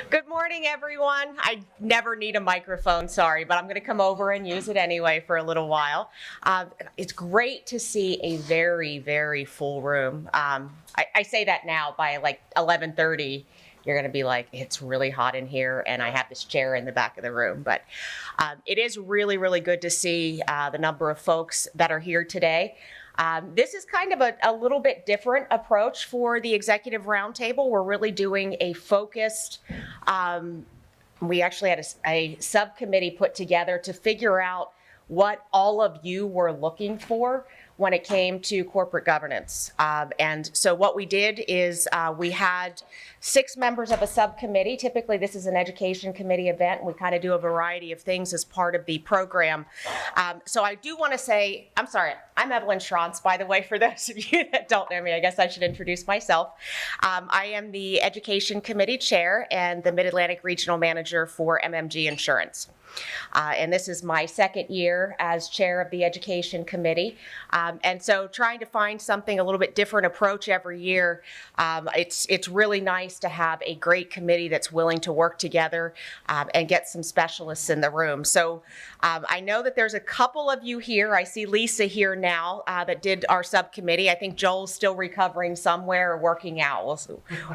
Good morning, everyone. I never need a microphone, sorry, but I'm going to come over and use it anyway for a little while. It's great to see a very, very full room. I say that now. By like 11:30, you're going to be like, it's really hot in here, and I have this chair in the back of the room. But it is really, really good to see the number of folks that are here today. This is kind of a little bit different approach for the Executive Roundtable. We're really doing a focused, we actually had a subcommittee put together to figure out what all of you were looking for when it came to corporate governance. And so what we did is we had 6 members of a subcommittee. Typically, this is an education committee event. We kind of do a variety of things as part of the program. So I do want to say, I'm sorry, I'm Evelyn Schrantz, by the way, for those of you that don't know me. I guess I should introduce myself. I am the education committee chair and the Mid-Atlantic Regional Manager for MMG Insurance. And this is my second year as chair of the education committee. And so trying to find something a little bit different approach every year, it's really nice to have a great committee that's willing to work together and get some specialists in the room. So I know that there's a couple of you here. I see Lisa here now that did our subcommittee. I think Joel's still recovering somewhere or working out.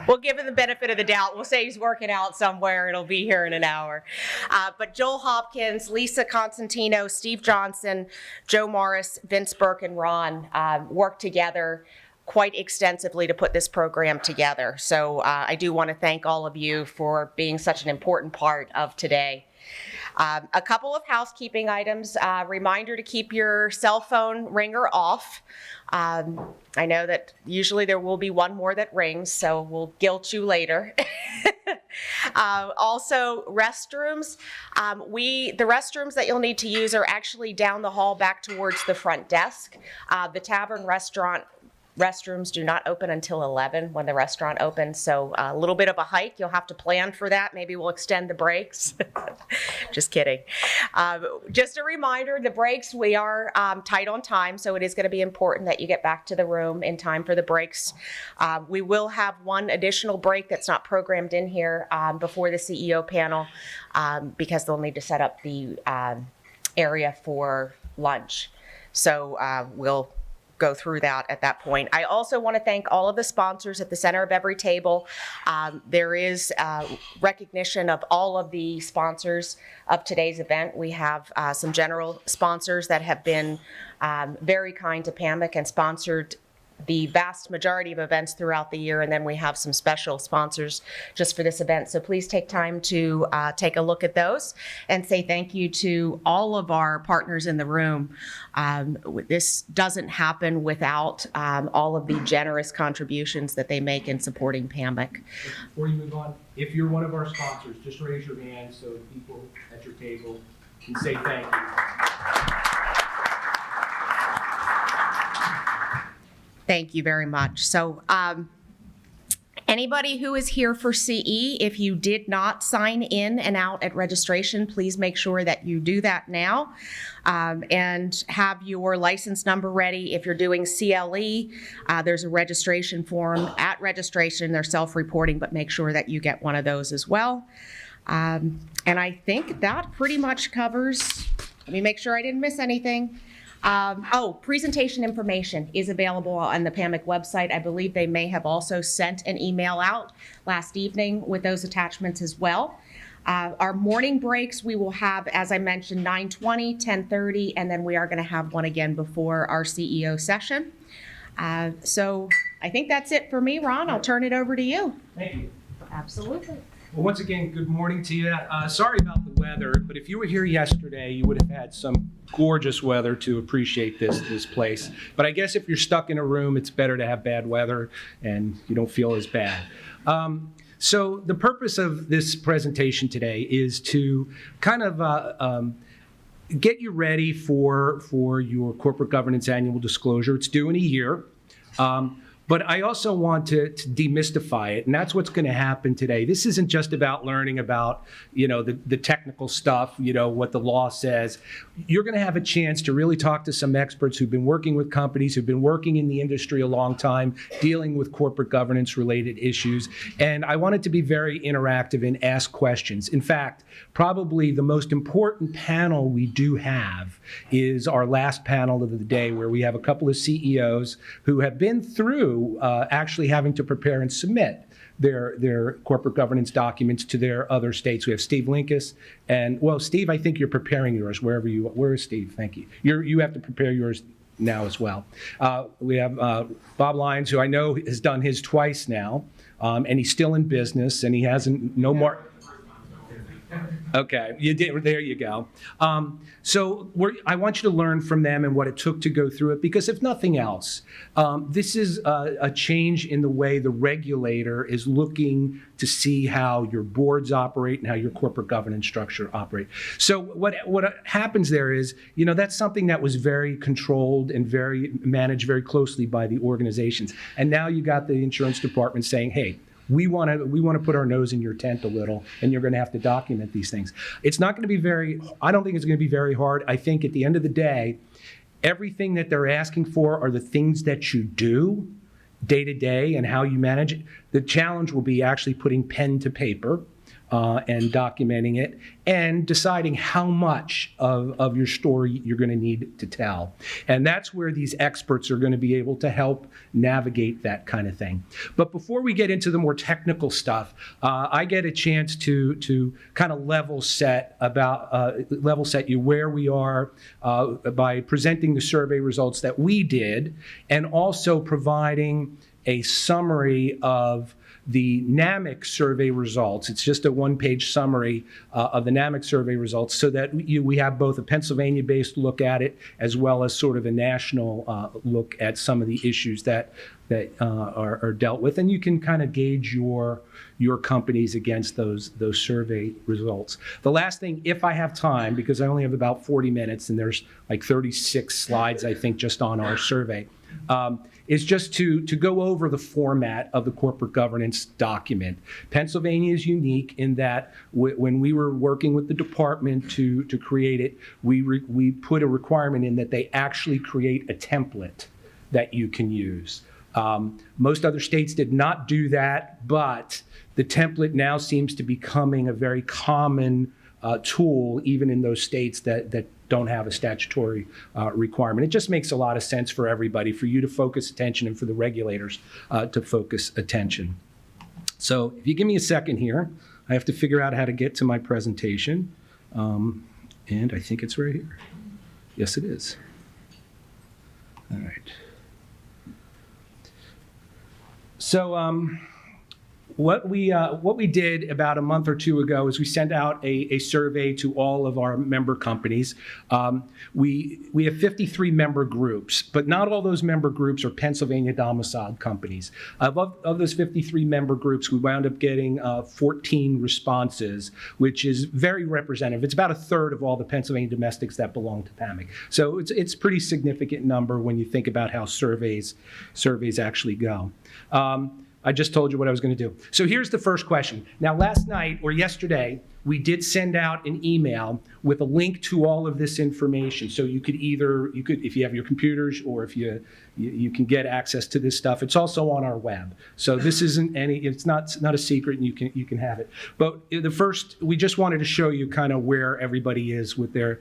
We'll give him the benefit of the doubt. We'll say he's working out somewhere. It'll be here in an hour. But Joel Hopkins, Lisa Constantino, Steve Johnson, Joe Morris, Vince Burke, and Ron worked together quite extensively to put this program together. So I do want to thank all of you for being such an important part of today. A couple of housekeeping items. Reminder to keep your cell phone ringer off. I know that usually there will be one more that rings, so we'll guilt you later. Also, restrooms. The restrooms that you'll need to use are actually down the hall back towards the front desk. The tavern restaurant restrooms do not open until 11 when the restaurant opens, so a little bit of a hike. You'll have to plan for that. Maybe we'll extend the breaks. Just kidding. Just a reminder, the breaks, we are tight on time, so it is going to be important that you get back to the room in time for the breaks. We will have one additional break that's not programmed in here before the CEO panel because they'll need to set up the area for lunch. So we'll go through that at that point. I also want to thank all of the sponsors at the center of every table. There is recognition of all of the sponsors of today's event. We have some general sponsors that have been very kind to PAMIC and sponsored the vast majority of events throughout the year, and then we have some special sponsors just for this event. So please take time to take a look at those and say thank you to all of our partners in the room. This doesn't happen without all of the generous contributions that they make in supporting PAMIC. Before you move on, if you're one of our sponsors, just raise your hand so people at your table can say thank you. Thank you very much. So anybody who is here for CE, if you did not sign in and out at registration, please make sure that you do that now and have your license number ready. If you're doing CLE, there's a registration form at registration. They're self-reporting, but make sure that you get one of those as well. And I think that pretty much covers, let me make sure I didn't miss anything. Presentation information is available on the PAMIC website. I believe they may have also sent an email out last evening with those attachments as well. Our morning breaks, we will have, as I mentioned, 9:20, 10:30, and then we are going to have one again before our CEO session. So I think that's it for me, Ron. I'll turn it over to you. Thank you. Absolutely. Well, once again, good morning to you. Sorry about the weather, but if you were here yesterday, you would have had some gorgeous weather to appreciate this place. But I guess if you're stuck in a room, it's better to have bad weather and you don't feel as bad. So the purpose of this presentation today is to kind of get you ready for your corporate governance annual disclosure. It's due in a year. But I also want to demystify it, and that's what's going to happen today. This isn't just about learning about, the technical stuff, what the law says. You're going to have a chance to really talk to some experts who've been working with companies, who've been working in the industry a long time, dealing with corporate governance-related issues. And I want it to be very interactive and ask questions. In fact, probably the most important panel we do have is our last panel of the day, where we have a couple of CEOs who have been through actually having to prepare and submit their corporate governance documents to their other states. We have Steve Linkus, and Steve, I think you're preparing yours where is Steve? Thank you. You have to prepare yours now as well. We have Bob Lyons, who I know has done his twice now, and he's still in business, and he hasn't, no more. Okay, you did. There you go. So I want you to learn from them and what it took to go through it, because if nothing else, this is a change in the way the regulator is looking to see how your boards operate and how your corporate governance structure operate. So what happens there is, that's something that was very controlled and managed very closely by the organizations. And now you got the insurance department saying, hey, we want to put our nose in your tent a little, and you're going to have to document these things. It's not going to be I don't think it's going to be very hard. I think at the end of the day, everything that they're asking for are the things that you do day to day and how you manage it. The challenge will be actually putting pen to paper and documenting it and deciding how much of your story you're going to need to tell. And that's where these experts are going to be able to help navigate that kind of thing. But before we get into the more technical stuff, I get a chance to kind of level set you where we are by presenting the survey results that we did, and also providing a summary of the Namek survey results. It's just a one-page summary of the Namek survey results, so that we have both a Pennsylvania-based look at it as well as sort of a national look at some of the issues that are dealt with, and you can kind of gauge your companies against those survey results. The last thing, if I have time, because I only have about 40 minutes and there's like 36 slides, I think, just on our survey, is just to go over the format of the corporate governance document. Pennsylvania is unique in that when we were working with the department to create it, we put a requirement in that they actually create a template that you can use. Most other states did not do that, but the template now seems to be becoming a very common tool, even in those states that don't have a statutory requirement. It just makes a lot of sense for everybody, for you to focus attention and for the regulators to focus attention. So if you give me a second here, I have to figure out how to get to my presentation. And I think it's right here. Yes, it is. All right. So what we did about a month or two ago is we sent out a survey to all of our member companies. We have 53 member groups, but not all those member groups are Pennsylvania domiciled companies. Of those 53 member groups, we wound up getting 14 responses, which is very representative. It's about a third of all the Pennsylvania domestics that belong to PAMIC. So it's a pretty significant number when you think about how surveys actually go. I just told you what I was going to do. So here's the first question. Now, last night or yesterday, we did send out an email with a link to all of this information. So you could if you have your computers, or if you can get access to this stuff. It's also on our web. So this isn't it's not a secret, and you can have it. But we just wanted to show you kind of where everybody is with their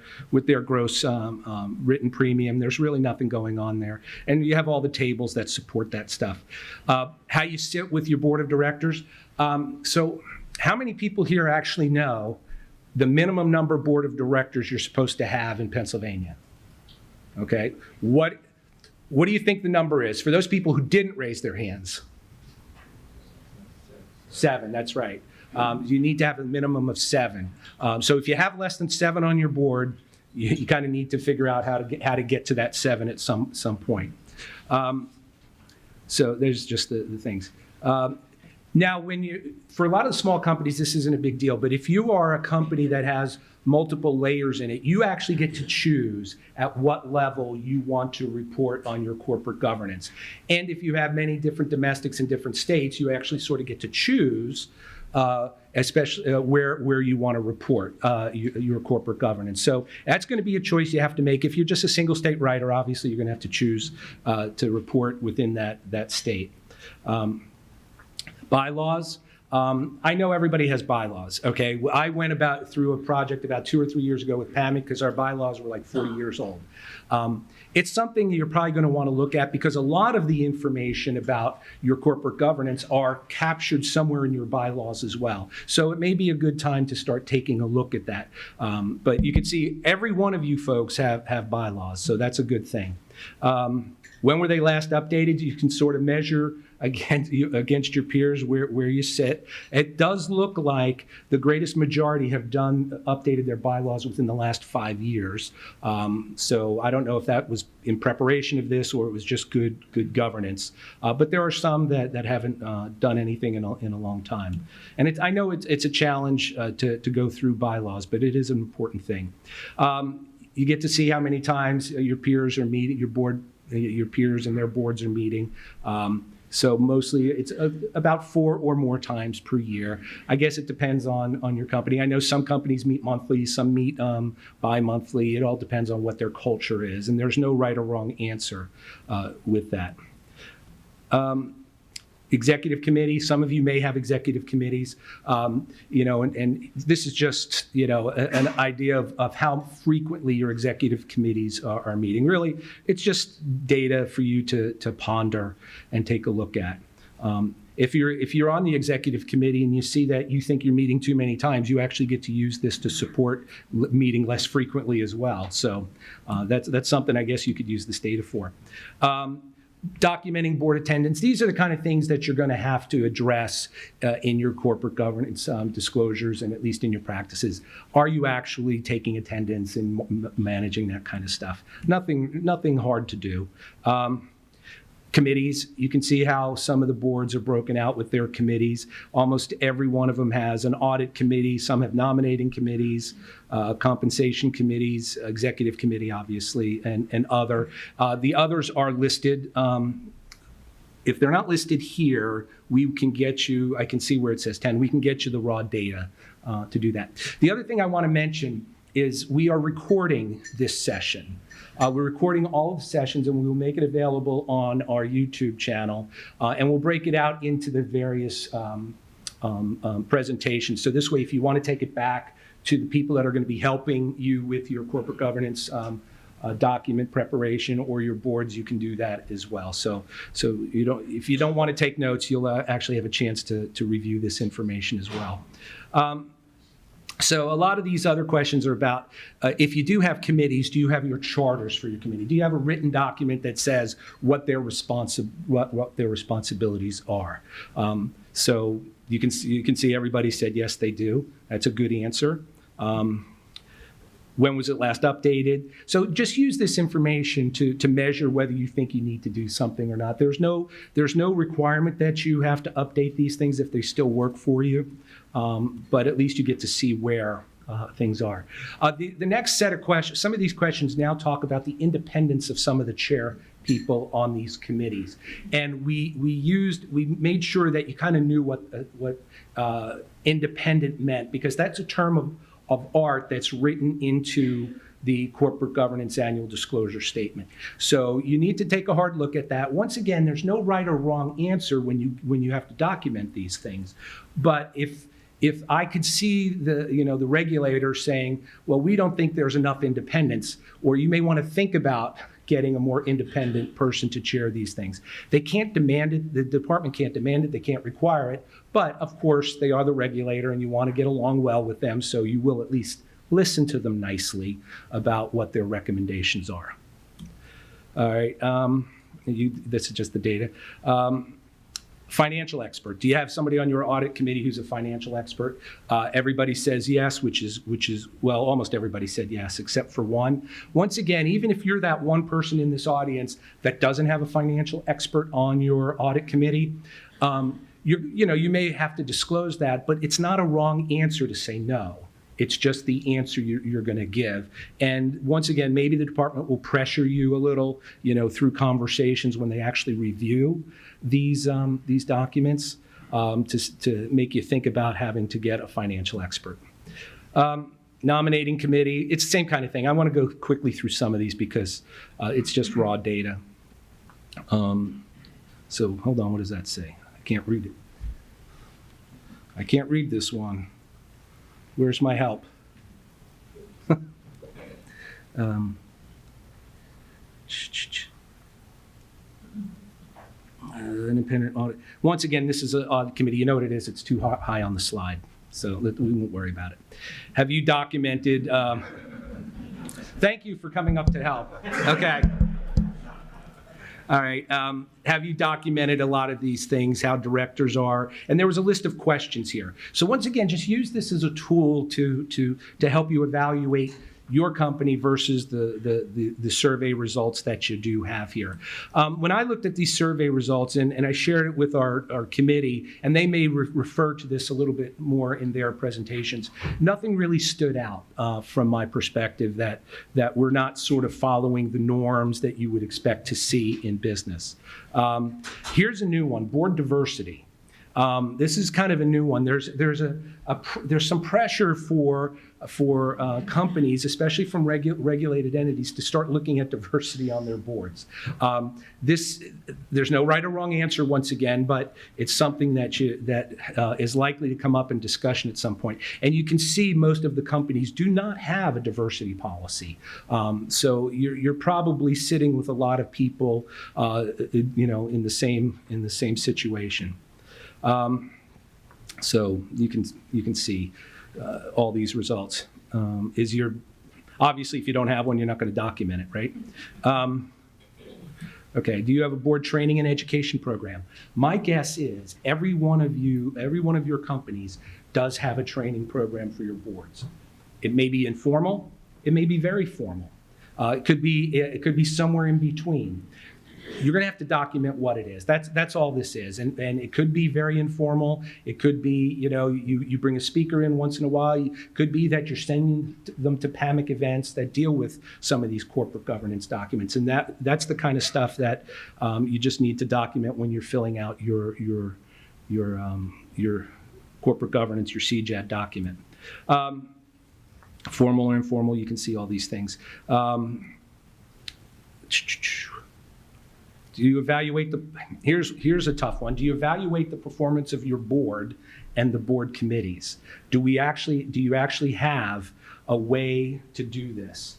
gross written premium. There's really nothing going on there. And you have all the tables that support that stuff. How you sit with your board of directors. So how many people here actually know the minimum number of board of directors you're supposed to have in Pennsylvania? Okay, what do you think the number is for those people who didn't raise their hands? 7, that's right. You need to have a minimum of 7. So if you have less than 7 on your board, you kind of need to figure out how to get to that 7 at some point. So there's just the things. Now, for a lot of the small companies, this isn't a big deal, but if you are a company that has multiple layers in it, you actually get to choose at what level you want to report on your corporate governance. And if you have many different domestics in different states, you actually sort of get to choose especially where you want to report your corporate governance. So that's going to be a choice you have to make. If you're just a single state writer, obviously you're going to have to choose to report within that state. Bylaws. I know everybody has bylaws, okay? I went through a project about 2 or 3 years ago with PAMIC because our bylaws were like 40 years old. It's something you're probably going to want to look at because a lot of the information about your corporate governance are captured somewhere in your bylaws as well. So it may be a good time to start taking a look at that. But you can see every one of you folks have bylaws, so that's a good thing. When were they last updated? You can sort of measure against your peers where you sit. It does look like the greatest majority have updated their bylaws within the last 5 years. So I don't know if that was in preparation of this or it was just good governance. But there are some that haven't done anything in a long time. And I know it's a challenge to go through bylaws, but it is an important thing. You get to see how many times your peers are meeting, your peers and their boards are meeting. So mostly it's about 4 or more times per year. I guess it depends on your company. I know some companies meet monthly, some meet bi-monthly. It all depends on what their culture is, and there's no right or wrong answer with that. Executive committee, some of you may have executive committees, and this is just, an idea of how frequently your executive committees are meeting. Really, it's just data for you to ponder and take a look at. If you're on the executive committee and you see that you think you're meeting too many times, you actually get to use this to support meeting less frequently as well. So that's something I guess you could use this data for. Documenting board attendance. These are the kind of things that you're going to have to address in your corporate governance disclosures and at least in your practices. Are you actually taking attendance and managing that kind of stuff? Nothing hard to do. Committees, you can see how some of the boards are broken out with their committees. Almost every one of them has an audit committee. Some have nominating committees, compensation committees, executive committee, obviously, and other. The others are listed. If they're not listed here, we can get you, I can see where it says 10, we can get you the raw data to do that. The other thing I want to mention is we are recording this session. We're recording all of the sessions and we will make it available on our YouTube channel. And we'll break it out into the various presentations. So this way, if you want to take it back to the people that are going to be helping you with your corporate governance document preparation or your boards, you can do that as well. So if you don't want to take notes, you'll actually have a chance to review this information as well. So a lot of these other questions are about, if you do have committees, do you have your charters for your committee? Do you have a written document that says what their responsibilities are? So you can see everybody said yes, they do. That's a good answer. When was it last updated? So just use this information to measure whether you think you need to do something or not. There's no requirement that you have to update these things if they still work for you, but at least you get to see where things are. The next set of questions, some of these questions now talk about the independence of some of the chair people on these committees. And we made sure that you kind of knew what independent meant, because that's a term of art that's written into the corporate governance annual disclosure statement. So you need to take a hard look at that. Once again, there's no right or wrong answer when you have to document these things. But if I could see the regulator saying, well, we don't think there's enough independence, or you may want to think about getting a more independent person to chair these things. They can't demand it, the department can't demand it, they can't require it, but of course they are the regulator and you want to get along well with them, so you will at least listen to them nicely about what their recommendations are. All right, this is just the data. Financial expert. Do you have somebody on your audit committee who's a financial expert? Everybody says yes, which is well, almost everybody said yes, except for one. Once again, even if you're that one person in this audience that doesn't have a financial expert on your audit committee, you may have to disclose that, but it's not a wrong answer to say no. It's just the answer you're going to give. And once again, maybe the department will pressure you a little, through conversations when they actually review these documents to make you think about having to get a financial expert. Nominating committee, it's the same kind of thing. I want to go quickly through some of these because it's just raw data. So hold on, what does that say? I can't read it. I can't read this one. Where's my help? Independent audit. Once again, this is an audit committee. You know what it is. It's too high on the slide, so we won't worry about it. Have you documented? Thank you for coming up to help. Okay. All right. Have you documented a lot of these things, how directors are? And there was a list of questions here. So once again, just use this as a tool to help you evaluate your company versus the survey results that you do have here. When I looked at these survey results, and I shared it with our committee, and they may refer to this a little bit more in their presentations, nothing really stood out from my perspective that we're not sort of following the norms that you would expect to see in business. Here's a new one, board diversity. This is kind of a new one. There's some pressure for companies, especially from regulated entities, to start looking at diversity on their boards. There's no right or wrong answer once again, but it's something that is likely to come up in discussion at some point. And you can see most of the companies do not have a diversity policy. So you're probably sitting with a lot of people, in the same situation. So you can see all these results. Obviously, if you don't have one, you're not going to document it, right? Okay, do you have a board training and education program? My guess is every one of your companies does have a training program for your boards. It may be informal, it may be very formal. It could be somewhere in between. You're going to have to document what it is. That's all this is. And it could be very informal. It could be, you bring a speaker in once in a while. It could be that you're sending them to PAMIC events that deal with some of these corporate governance documents. And that's the kind of stuff that you just need to document when you're filling out your corporate governance, your CGAD document. Formal or informal, you can see all these things. Do you evaluate here's a tough one. Do you evaluate the performance of your board and the board committees? Do you actually have a way to do this?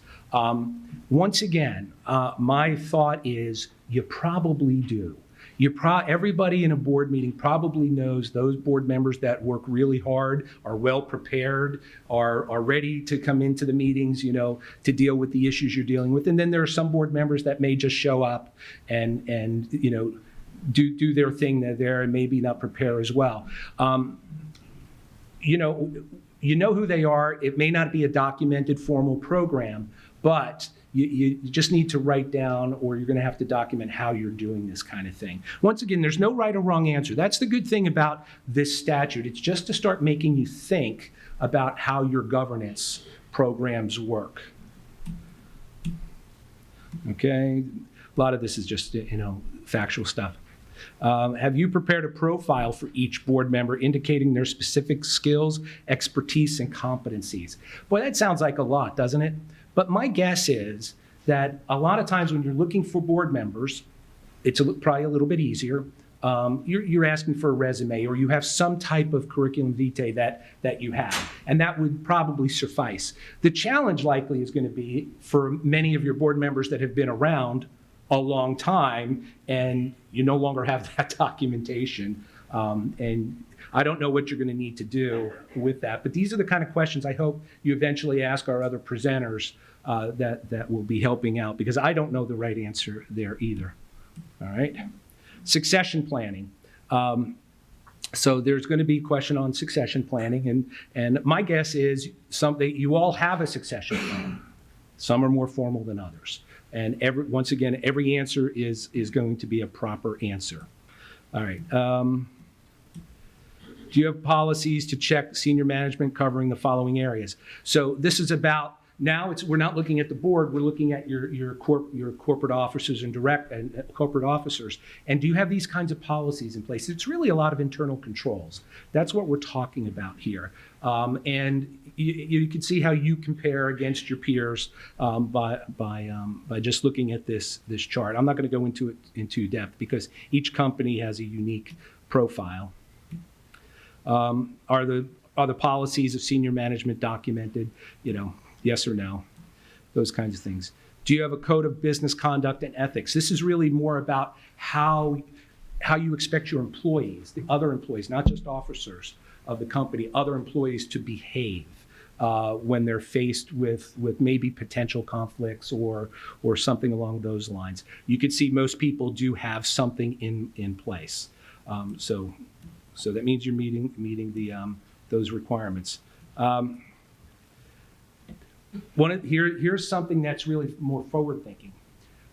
Once again, my thought is you probably do. Everybody in a board meeting probably knows those board members that work really hard, are well prepared, are ready to come into the meetings, to deal with the issues you're dealing with. And then there are some board members that may just show up and do their thing there and maybe not prepare as well. You know who they are. It may not be a documented formal program, but you just need to write down, or you're going to have to document how you're doing this kind of thing. Once again, there's no right or wrong answer. That's the good thing about this statute. It's just to start making you think about how your governance programs work. Okay, a lot of this is just, factual stuff. Have you prepared a profile for each board member indicating their specific skills, expertise, and competencies? Boy, that sounds like a lot, doesn't it? But my guess is that a lot of times when you're looking for board members, it's probably a little bit easier. You're asking for a resume, or you have some type of curriculum vitae that you have, and that would probably suffice. The challenge likely is going to be for many of your board members that have been around a long time, and you no longer have that documentation. And I don't know what you're going to need to do with that, but these are the kind of questions I hope you eventually ask our other presenters that will be helping out, because I don't know the right answer there either. All right. Succession planning. So there's going to be a question on succession planning, and my guess is you all have a succession plan. Some are more formal than others. And once again, every answer is going to be a proper answer. All right. Do you have policies to check senior management covering the following areas? So this is about, now we're not looking at the board, we're looking at your corporate officers and corporate officers. And do you have these kinds of policies in place? It's really a lot of internal controls. That's what we're talking about here. And you can see how you compare against your peers by just looking at this chart. I'm not going to go into it into depth because each company has a unique profile. Are the policies of senior management documented? Yes or no, those kinds of things. Do you have a code of business conduct and ethics? This is really more about how you expect your employees, the other employees, not just officers of the company, other employees to behave when they're faced with maybe potential conflicts or something along those lines. You can see most people do have something in place. So that means you're meeting those requirements. Here's something that's really more forward-thinking.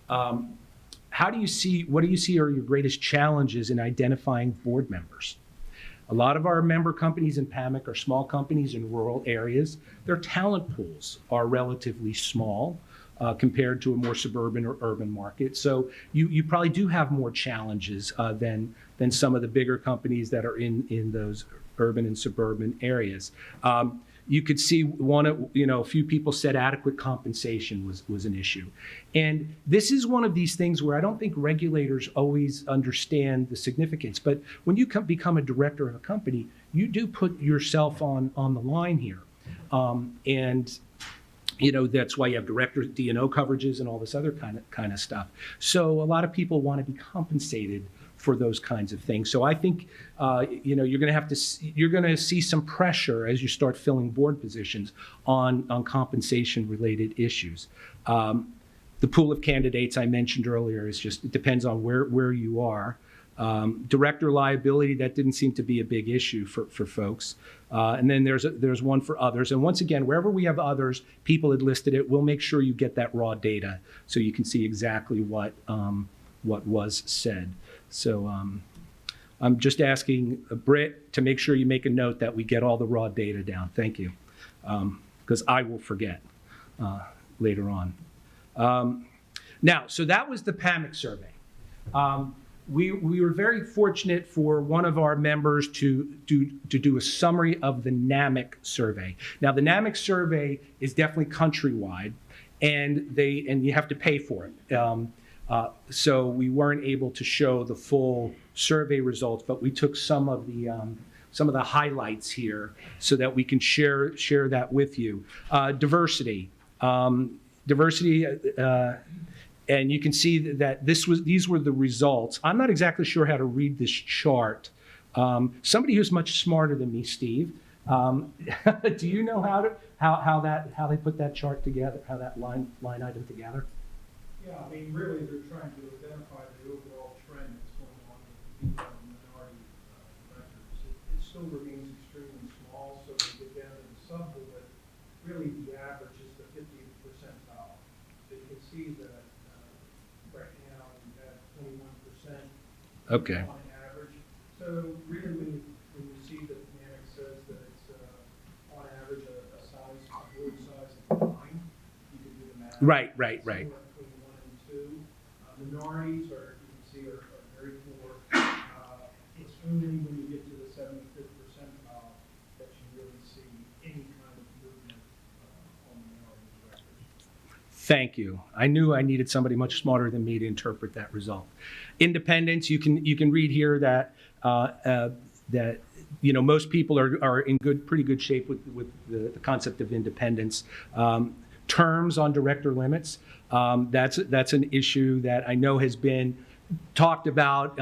What do you see are your greatest challenges in identifying board members? A lot of our member companies in PAMIC are small companies in rural areas. Their talent pools are relatively small compared to a more suburban or urban market. So you probably do have more challenges than some of the bigger companies that are in those urban and suburban areas. You could see a few people said adequate compensation was an issue. And this is one of these things where I don't think regulators always understand the significance. But when you become a director of a company, you do put yourself on the line here. And that's why you have director D&O coverages and all this other kind of stuff. So a lot of people want to be compensated for those kinds of things. So I think you're going to see some pressure as you start filling board positions on compensation related issues. The pool of candidates I mentioned earlier it depends on where you are. Director liability, that didn't seem to be a big issue for folks. And then there's one for others. And once again, wherever we have others, people had listed it, we'll make sure you get that raw data so you can see exactly what was said. So I'm just asking Britt to make sure you make a note that we get all the raw data down. Thank you, because I will forget later on. Now, so that was the PAMIC survey. We were very fortunate for one of our members to do a summary of the Namek survey. Now, the Namek survey is definitely countrywide, and you have to pay for it. So we weren't able to show the full survey results, but we took some of the highlights here so that we can share that with you. Diversity. And you can see that these were the results. I'm not exactly sure how to read this chart. Somebody who's much smarter than me, Steve, do you know how they put that chart together, how that line item together? Yeah, I mean, really, they're trying to identify the overall trend that's going on with the female and minority directors. It still remains extremely small, so we get down to the sub-bullet. Really, the average is the 50th percentile. So you can see that right now we've had 21% Okay. on average. So really, when you see that Namek says that it's on average a board size of 9, you can do the math. Right. Minorities you can see, are very poor. It's only when you get to the 75th percentile that you really see any kind of movement on minority directors. Thank you. I knew I needed somebody much smarter than me to interpret that result. Independence, you can read here that most people are in pretty good shape with the concept of independence. Terms on director limits, that's an issue that I know has been talked about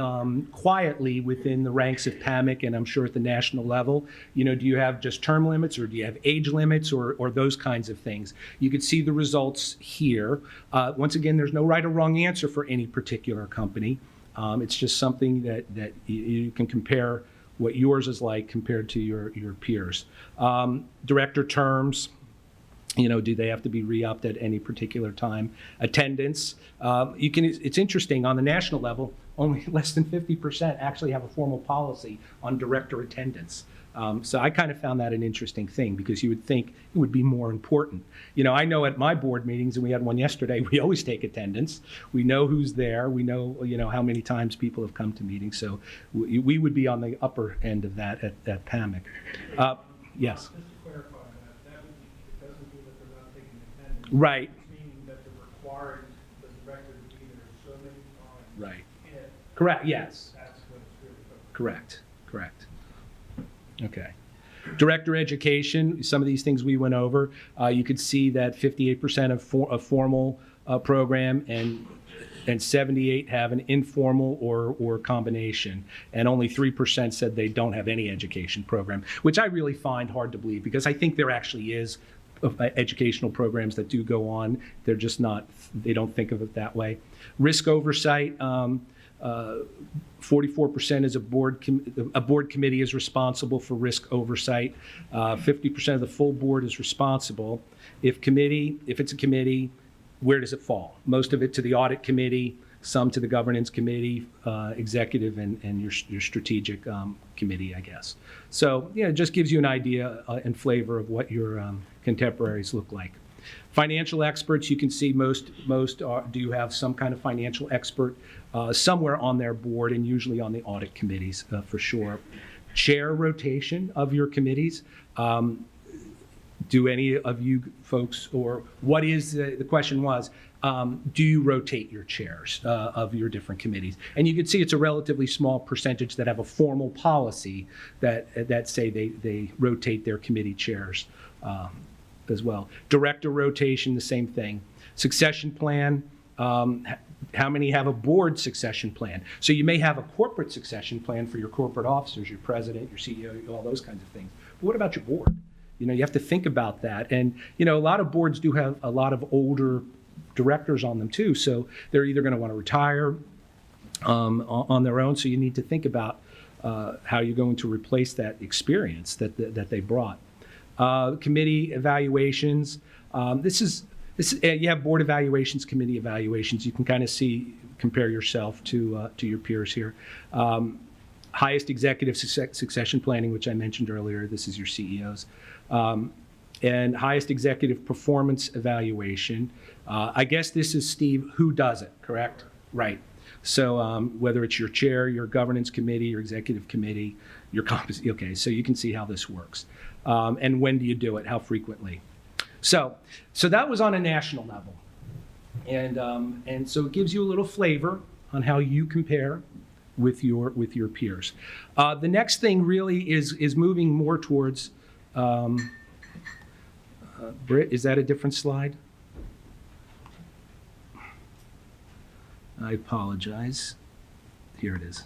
quietly within the ranks of PAMIC, and I'm sure at the national level. Do you have just term limits, or do you have age limits, or those kinds of things? You can see the results here. Once again, there's no right or wrong answer for any particular company. It's just something that you can compare what yours is like compared to your peers. Director terms. Do they have to be re-upped at any particular time? Attendance. It's interesting on the national level. only less than 50% actually have a formal policy on director attendance. So I kind of found that an interesting thing, because you would think it would be more important. I know at my board meetings, and we had one yesterday, we always take attendance. We know who's there. We know, how many times people have come to meetings. So we would be on the upper end of that at PAMIC. Yes. Just to clarify that would be, it doesn't mean that they're not taking attendance. Right. It's meaning that they're requiring the director to be there so many times. Right. And Correct. Yes. that's what it's really about. Correct. Okay. Director education, some of these things we went over. You could see that 58% of formal program and 78 have an informal or combination, and only 3% said they don't have any education program, which I really find hard to believe, because I think there actually is educational programs that do go on. They're just not, they don't think of it that way. Risk oversight, 44% is a board committee is responsible for risk oversight. 50% of the full board is responsible. If it's a committee, where does it fall? Most of it to the audit committee, some to the governance committee, executive, and your strategic committee, I guess. So it just gives you an idea and flavor of what your contemporaries look like. Financial experts, you can see most do have some kind of financial expert somewhere on their board, and usually on the audit committees for sure. Chair rotation of your committees. Do any of you folks, or what is the question was, do you rotate your chairs of your different committees? And you can see it's a relatively small percentage that have a formal policy that say they rotate their committee chairs as well. Director rotation, the same thing. Succession plan, how many have a board succession plan? So you may have a corporate succession plan for your corporate officers, your president, your CEO, all those kinds of things. But what about your board? You have to think about that. And, a lot of boards do have a lot of older directors on them too. So they're either going to want to retire on their own. So you need to think about how you're going to replace that experience that they brought. Committee evaluations. You have board evaluations, committee evaluations. You can kind of compare yourself to your peers here. Highest executive succession planning, which I mentioned earlier. This is your CEOs. And highest executive performance evaluation. I guess this is, Steve, who does it, correct? Right. So whether it's your chair, your governance committee, your executive committee, your competency, okay, so you can see how this works. And when do you do it? How frequently? So that was on a national level. And so it gives you a little flavor on how you compare with your peers. The next thing really is moving more towards, Britt, is that a different slide? I apologize. Here it is.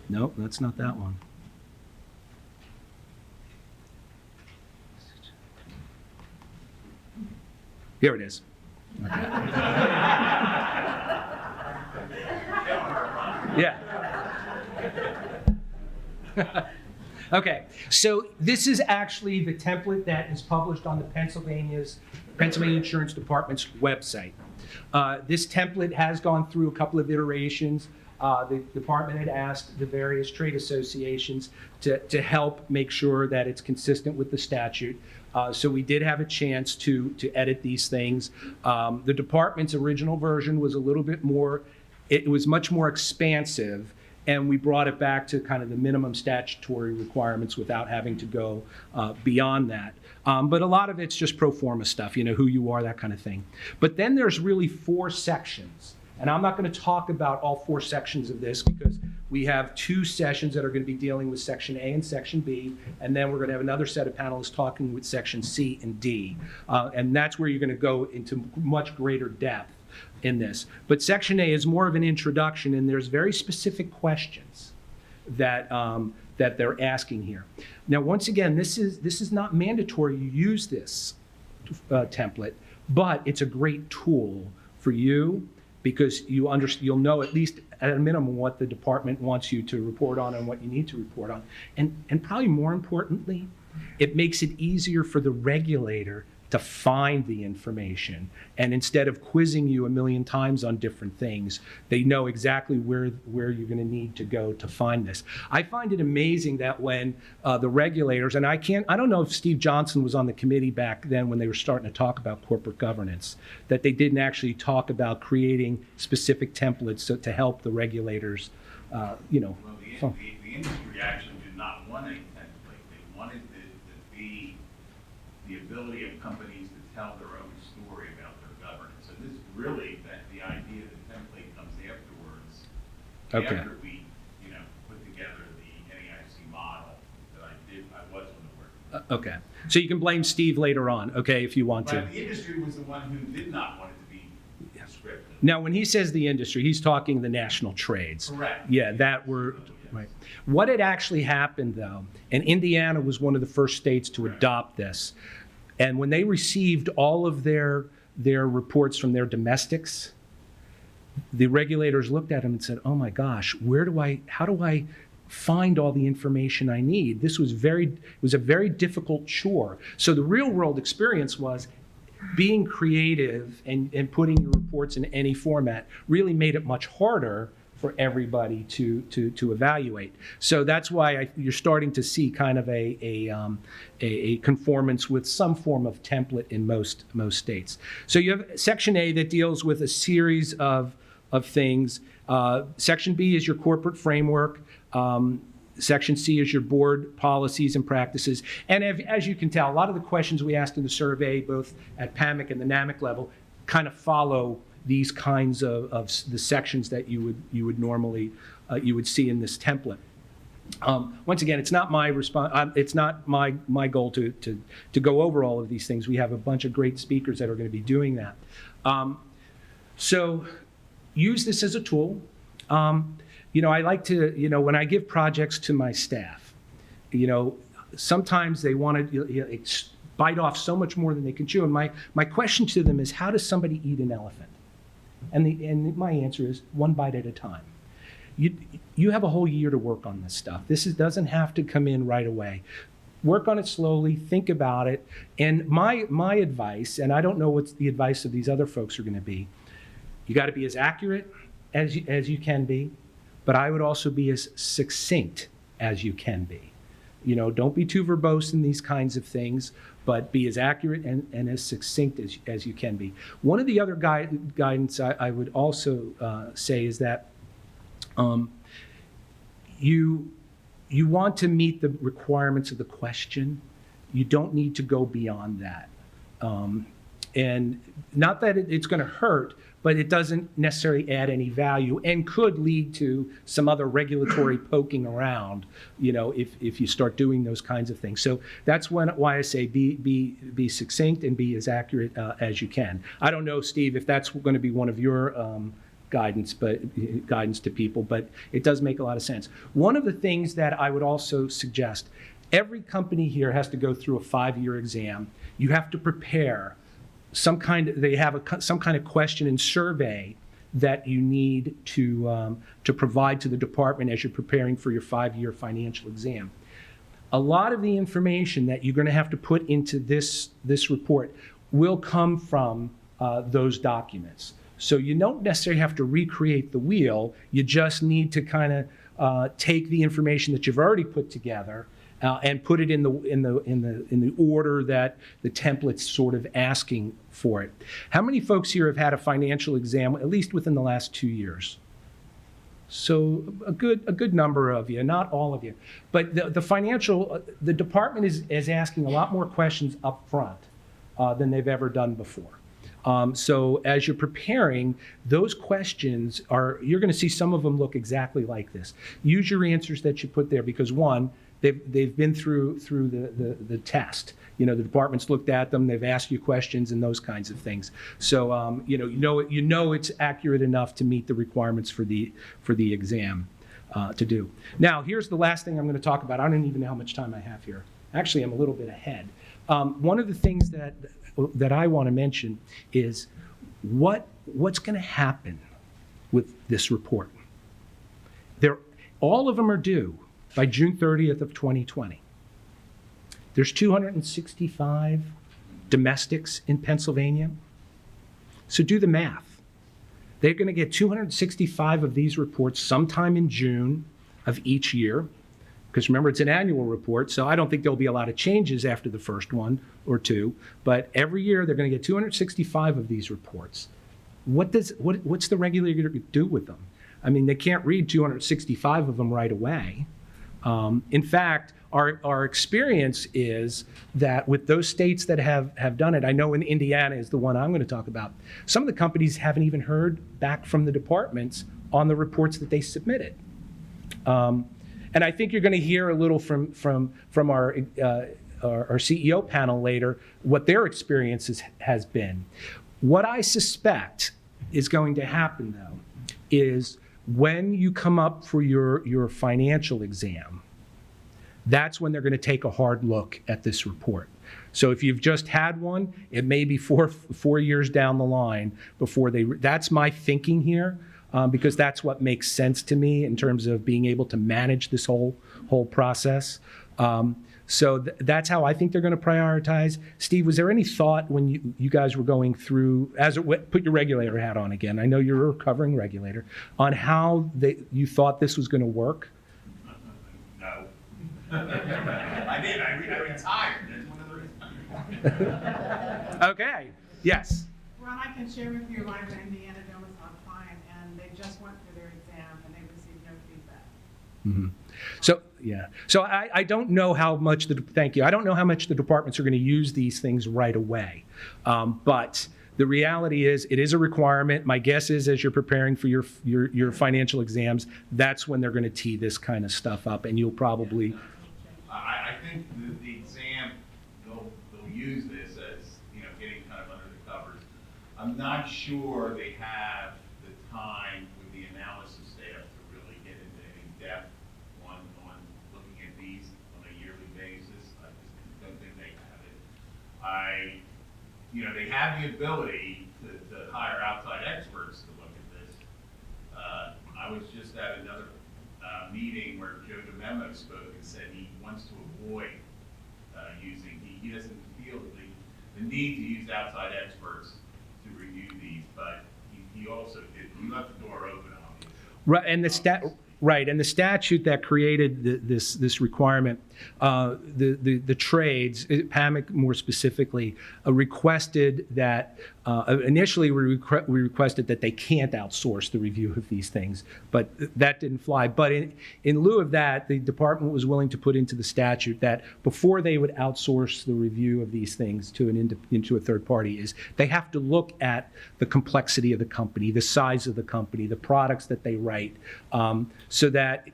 Nope, that's not that one. Here it is. Okay. Yeah. Okay, so this is actually the template that is published on the Pennsylvania Insurance Department's website. This template has gone through a couple of iterations. The department had asked the various trade associations to help make sure that it's consistent with the statute. So we did have a chance to edit these things. The department's original version was a little bit more, it was much more expansive, and we brought it back to kind of the minimum statutory requirements without having to go beyond that. But a lot of it's just pro forma stuff, who you are, that kind of thing. But then there's really 4 sections. And I'm not going to talk about all 4 sections of this, because we have 2 sessions that are going to be dealing with Section A and Section B, and then we're going to have another set of panelists talking with Section C and D. And that's where you're going to go into much greater depth in this. But Section A is more of an introduction, and there's very specific questions that they're asking here. Now, once again, this is not mandatory you use this template, but it's a great tool for you, because you'll know at least at a minimum what the department wants you to report on and what you need to report on. And probably more importantly, it makes it easier for the regulator to find the information. And instead of quizzing you a million times on different things, they know exactly where you're going to need to go to find this. I find it amazing that when the regulators, and I don't know if Steve Johnson was on the committee back then when they were starting to talk about corporate governance, that they didn't actually talk about creating specific templates to help the regulators, Well, the industry actually did not want a template. They wanted it to be the ability of companies to tell their own story about their governance. And this is really the idea that the template comes afterwards. Okay. After we, put together the NAIC model that I was on the work. Okay. So you can blame Steve later on, okay, if you want to. But the industry was the one who did not want it to be descriptive. Now, when he says the industry, he's talking the national trades. Correct. Yeah, that were, right. What had actually happened, though, and Indiana was one of the first states to adopt this, and when they received all of their reports from their domestics, the regulators looked at them and said, oh my gosh, how do I find all the information I need? This was it was a very difficult chore. So the real world experience was being creative and putting your reports in any format really made it much harder for everybody to evaluate. So that's why you're starting to see kind of a conformance with some form of template in most states. So you have Section A that deals with a series of things. Section B is your corporate framework. Section C is your board policies and practices. And as you can tell, a lot of the questions we asked in the survey, both at PAMIC and the Namek level, kind of follow these kinds of the sections that you would normally you would see in this template. Once again, it's not my it's not my goal to go over all of these things. We have a bunch of great speakers that are going to be doing that. So use this as a tool. I like to, when I give projects to my staff, sometimes they want to bite off so much more than they can chew. And my question to them is, how does somebody eat an elephant? And my answer is one bite at a time. You have a whole year to work on this stuff. Doesn't have to come in right away. Work on it slowly, think about it. And my advice, and I don't know what the advice of these other folks are going to be, you got to be as accurate as you can be, but I would also be as succinct as you can be. Don't be too verbose in these kinds of things, but be as accurate and as succinct as you can be. One of the other guidance I would also say is that you want to meet the requirements of the question. You don't need to go beyond that. And not that it's going to hurt, but it doesn't necessarily add any value and could lead to some other regulatory poking around, if you start doing those kinds of things. So that's why I say be succinct and be as accurate as you can. I don't know, Steve, if that's going to be one of your guidance to people, but it does make a lot of sense. One of the things that I would also suggest, every company here has to go through a 5-year exam. You have to prepare some kind of question and survey that you need to provide to the department as you're preparing for your 5-year financial exam. A lot of the information that you're going to have to put into this report will come from those documents. So you don't necessarily have to recreate the wheel. You just need to kind of take the information that you've already put together and put it in the order that the template's sort of asking for it. How many folks here have had a financial exam, at least within the last 2 years? So a good number of you, not all of you. But the department is asking a lot more questions up front than they've ever done before. So as you're preparing, those questions you're going to see some of them look exactly like this. Use your answers that you put there because one, they've been through the test. The department's looked at them, they've asked you questions and those kinds of things. So you know it's accurate enough to meet the requirements for the exam to do. Now here's the last thing I'm going to talk about. I don't even know how much time I have here. Actually, I'm a little bit ahead. One of the things that I want to mention is what's going to happen with this report. All of them are due by June 30th of 2020. There's 265 domestics in Pennsylvania. So do the math. They're going to get 265 of these reports sometime in June of each year, because remember, it's an annual report, so I don't think there'll be a lot of changes after the first one or two, but every year they're going to get 265 of these reports. What's the regulator going to do with them? I mean, they can't read 265 of them right away. In fact, our experience is that with those states that have done it, I know in Indiana is the one I'm going to talk about, some of the companies haven't even heard back from the departments on the reports that they submitted. And I think you're going to hear a little from our CEO panel later what their experience has been. What I suspect is going to happen, though, is when you come up for your financial exam, that's when they're going to take a hard look at this report. So if you've just had one, it may be four years down the line before that's my thinking here, because that's what makes sense to me in terms of being able to manage this whole process. So that's how I think they're going to prioritize. Steve, was there any thought when you guys were going through, put your regulator hat on again, I know you're a recovering regulator, on how you thought this was going to work? No. I did. I retired. That's one of the reasons. Okay. Yes. Ron, I can share with you, I was in Indiana, Joe was on fine, and they just went through their exam and they received no feedback. Mm-hmm. So I don't know how much thank you. I don't know how much the departments are going to use these things right away. But the reality is it is a requirement. My guess is as you're preparing for your financial exams, that's when they're going to tee this kind of stuff up, and you'll probably. I think the exam, they'll use this as, getting kind of under the covers. I'm not sure they have the time with the analysis staff to really get into any depth on looking at these on a yearly basis. I just don't think they have it. They have the ability to hire outside experts to look at this. I was just at another meeting where Joe DeMemo spoke and said he wants to avoid using, he doesn't feel the need to use outside experts to review these, but he also did, he left the door open, obviously. Right, and the statute that created this requirement, the trades, PAMIC more specifically, requested that initially we requested that they can't outsource the review of these things, but that didn't fly. But in lieu of that, the department was willing to put into the statute that before they would outsource the review of these things into a third party, is they have to look at the complexity of the company, the size of the company, the products that they write. So that,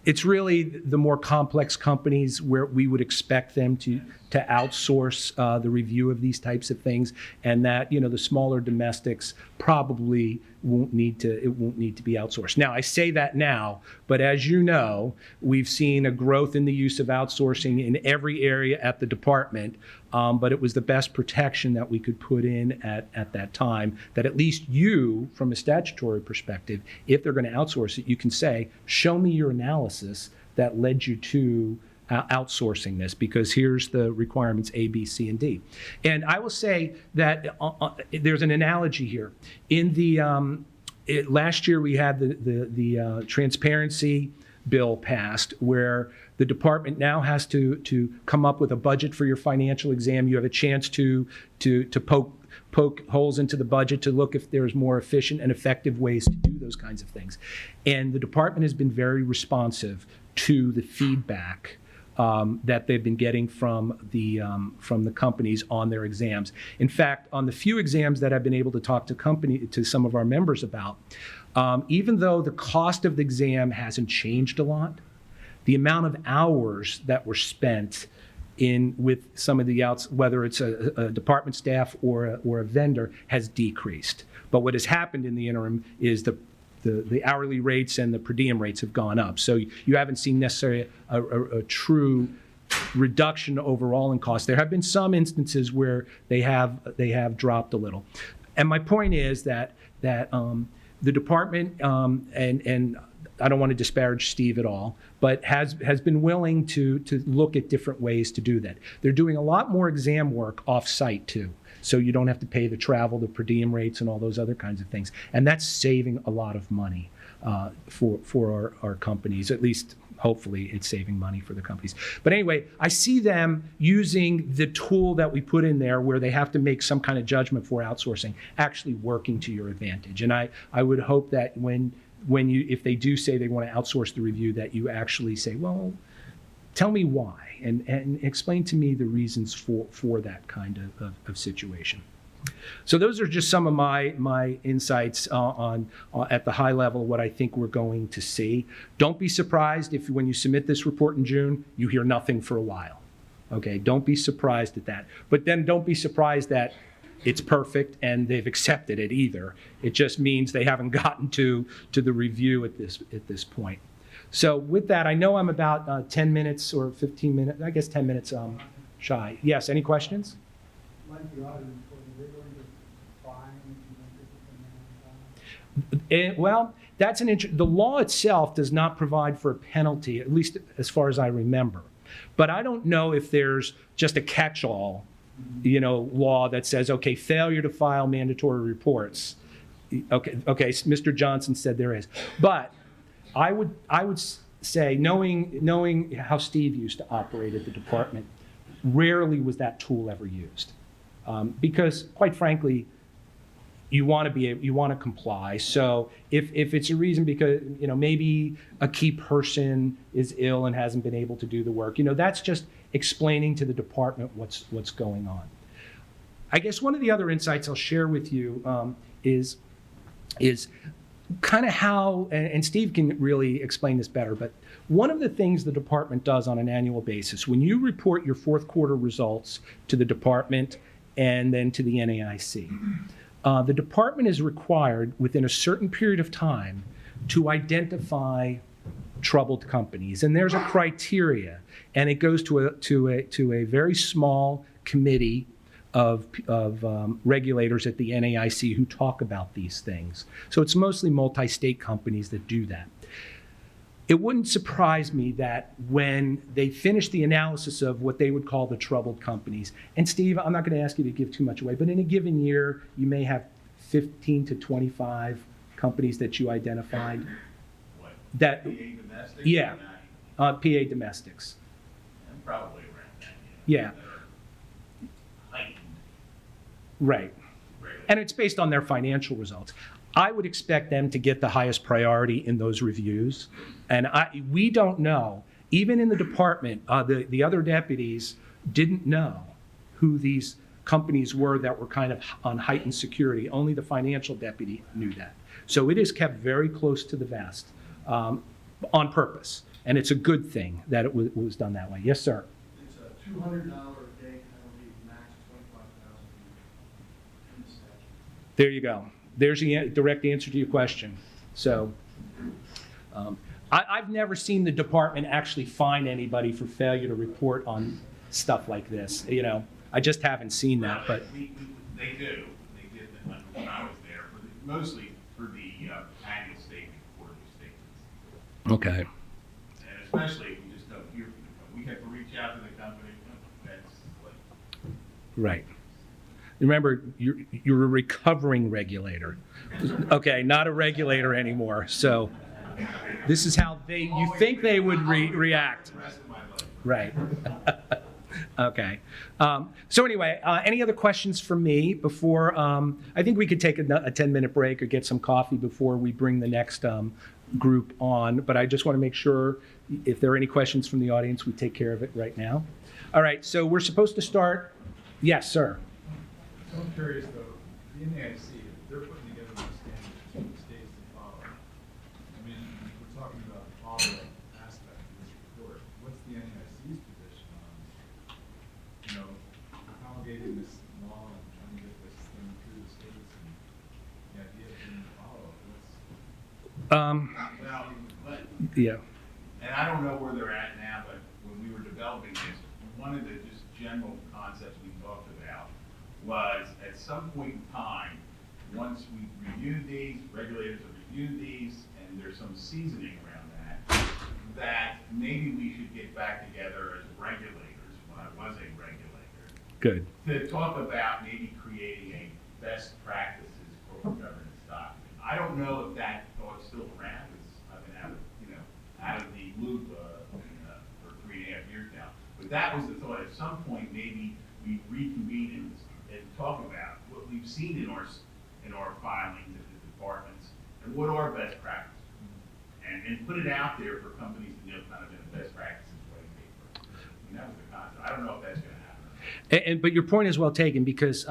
it's really the more complex companies where we would expect them to outsource the review of these types of things, and that, the smaller domestics probably won't need to be outsourced. Now, I say that now, but as you know, we've seen a growth in the use of outsourcing in every area at the department, but it was the best protection that we could put in at that time, that at least you, from a statutory perspective, if they're going to outsource it, you can say, show me your analysis that led you to outsourcing this, because here's the requirements A, B, C, and D. And I will say that there's an analogy here. In the last year we had the transparency bill passed, where the department now has to come up with a budget for your financial exam. You have a chance to poke holes into the budget to look if there's more efficient and effective ways to do those kinds of things. And the department has been very responsive to the feedback that they've been getting from the companies on their exams. In fact, on the few exams that I've been able to talk to some of our members about, even though the cost of the exam hasn't changed a lot, the amount of hours that were spent with some of the whether it's a department staff or a vendor, has decreased. But what has happened in the interim is the hourly rates and the per diem rates have gone up. So you haven't seen necessarily a true reduction overall in cost. There have been some instances where they have dropped a little. And my point is that the department and I don't want to disparage Steve at all, but has been willing to look at different ways to do that. They're doing a lot more exam work off-site too, so you don't have to pay the travel, the per diem rates, and all those other kinds of things. And that's saving a lot of money for our companies. At least, hopefully, it's saving money for the companies. But anyway, I see them using the tool that we put in there where they have to make some kind of judgment for outsourcing, actually working to your advantage. And I would hope that if they do say they want to outsource the review, that you actually say, well, tell me why, and explain to me the reasons for that kind of situation. So those are just some of my insights at the high level, what I think we're going to see. Don't be surprised if when you submit this report in June, you hear nothing for a while. Okay, don't be surprised at that. But then don't be surprised that it's perfect and they've accepted it either. It just means they haven't gotten to the review at this point. So with that, I know I'm about 10 minutes or 15 minutes, I guess 10 minutes shy. Yes, any questions? Like the audit report, are they going to fine if you don't get the $10,000? Well, that's the law itself does not provide for a penalty, at least as far as I remember. But I don't know if there's just a catch-all, law that says, okay, failure to file mandatory reports. Okay, Mr. Johnson said there is. But I would say, knowing how Steve used to operate at the department, rarely was that tool ever used. Because quite frankly, you want to comply. So if it's a reason because maybe a key person is ill and hasn't been able to do the work, that's just explaining to the department what's going on. I guess one of the other insights I'll share with you is kind of how, and Steve can really explain this better, but one of the things the department does on an annual basis, when you report your fourth quarter results to the department and then to the NAIC, the department is required within a certain period of time to identify troubled companies. And there's a criteria, and it goes to a very small committee of regulators at the NAIC who talk about these things. So it's mostly multi-state companies that do that. It wouldn't surprise me that when they finish the analysis of what they would call the troubled companies, and Steve, I'm not going to ask you to give too much away, but in a given year, you may have 15 to 25 companies that you identified. What? That, PA domestics? yeah, Or PA domestics. and probably around that. Yeah. That are heightened Right. regulation. And it's based on their financial results. I would expect them to get the highest priority in those reviews. And we don't know, even in the department, the other deputies didn't know who these companies were that were kind of on heightened security. Only the financial deputy knew that. So it is kept very close to the vest on purpose. And it's a good thing that it was done that way. Yes, sir. It's a $200 a day penalty, max $25,000 in the statute. There you go. There's the direct answer to your question. So I've never seen the department actually fine anybody for failure to report on stuff like this. I just haven't seen that. But They do. They did when I was there, mostly for the annual statement, quarterly statements. okay, And especially if we just don't hear from the company. We have to reach out to the company. That's like, right. Remember, you're a recovering regulator. Okay, not a regulator anymore. So this is how you think they would react. the rest of my life. Right. Okay. So anyway, any other questions for me before, I think we could take a 10-minute break or get some coffee before we bring the next group on, but I just want to make sure if there are any questions from the audience, we take care of it right now. All right, so we're supposed to start. Yes, sir. So I'm curious though, the NAIC, if they're putting together the standards for the states to follow, I mean, we're talking about the follow-up aspect of this report. What's the NAIC's position on, promulgating this law and trying to get this thing through the states and the idea of doing the follow-up? Well, but, Yeah. and I don't know where they're at now, but when we were developing this, one of the just general concepts we talked about was at some point in time, once we review these, regulators have reviewed these, and there's some seasoning around that maybe we should get back together as regulators, when I was a regulator, Good. to talk about maybe creating a best practices corporate governance document. I don't know if that thought's still around, because I've been out of the loop for 3.5 years now. But that was the thought. At some point, maybe we reconvene and talk about what we've seen in our filings at the departments and what are best practices, and put it out there for companies to know kind of in a best practices way. That was the concept. I don't know if that's going to happen. But your point is well taken, because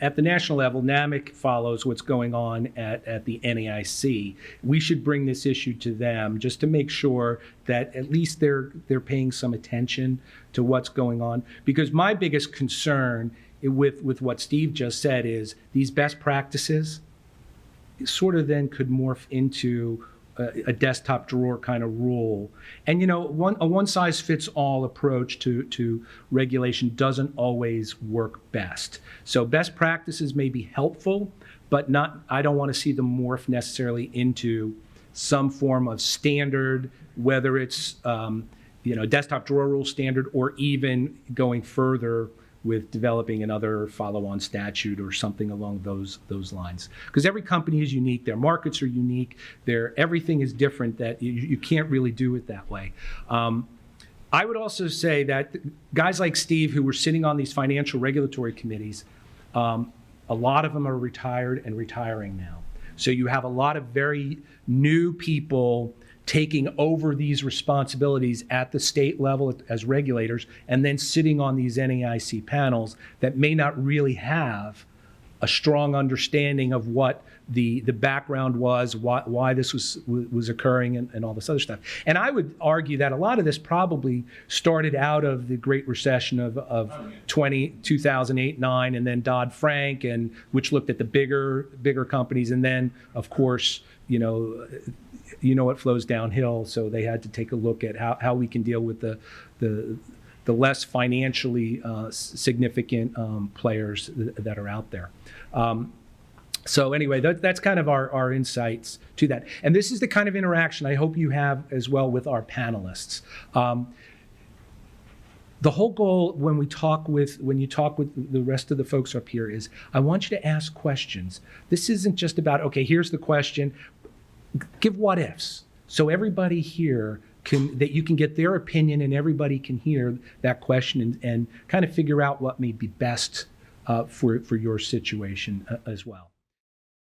at the national level, Namek follows what's going on at the NAIC. We should bring this issue to them just to make sure that at least they're paying some attention to what's going on. Because my biggest concern with what Steve just said is these best practices sort of then could morph into a desktop drawer kind of rule. And a one-size-fits-all approach to regulation doesn't always work best. So best practices may be helpful, but I don't want to see them morph necessarily into some form of standard, whether it's desktop drawer rule standard, or even going further with developing another follow-on statute or something along those lines. Because every company is unique, their markets are unique, everything is different, that you can't really do it that way. I would also say that guys like Steve, who were sitting on these financial regulatory committees, a lot of them are retired and retiring now. So you have a lot of very new people taking over these responsibilities at the state level as regulators, and then sitting on these NAIC panels that may not really have a strong understanding of what the background was, why this was occurring, and all this other stuff. And I would argue that a lot of this probably started out of the Great Recession of 2008-9, and then Dodd-Frank, and which looked at the bigger companies, and then of course it flows downhill. So they had to take a look at how we can deal with the less financially significant players that are out there. So anyway, that's kind of our insights to that. And this is the kind of interaction I hope you have as well with our panelists. The whole goal when you talk with the rest of the folks up here is I want you to ask questions. This isn't just about, okay, here's the question. Give what ifs. So everybody here that you can get their opinion, and everybody can hear that question and kind of figure out what may be best for your situation as well.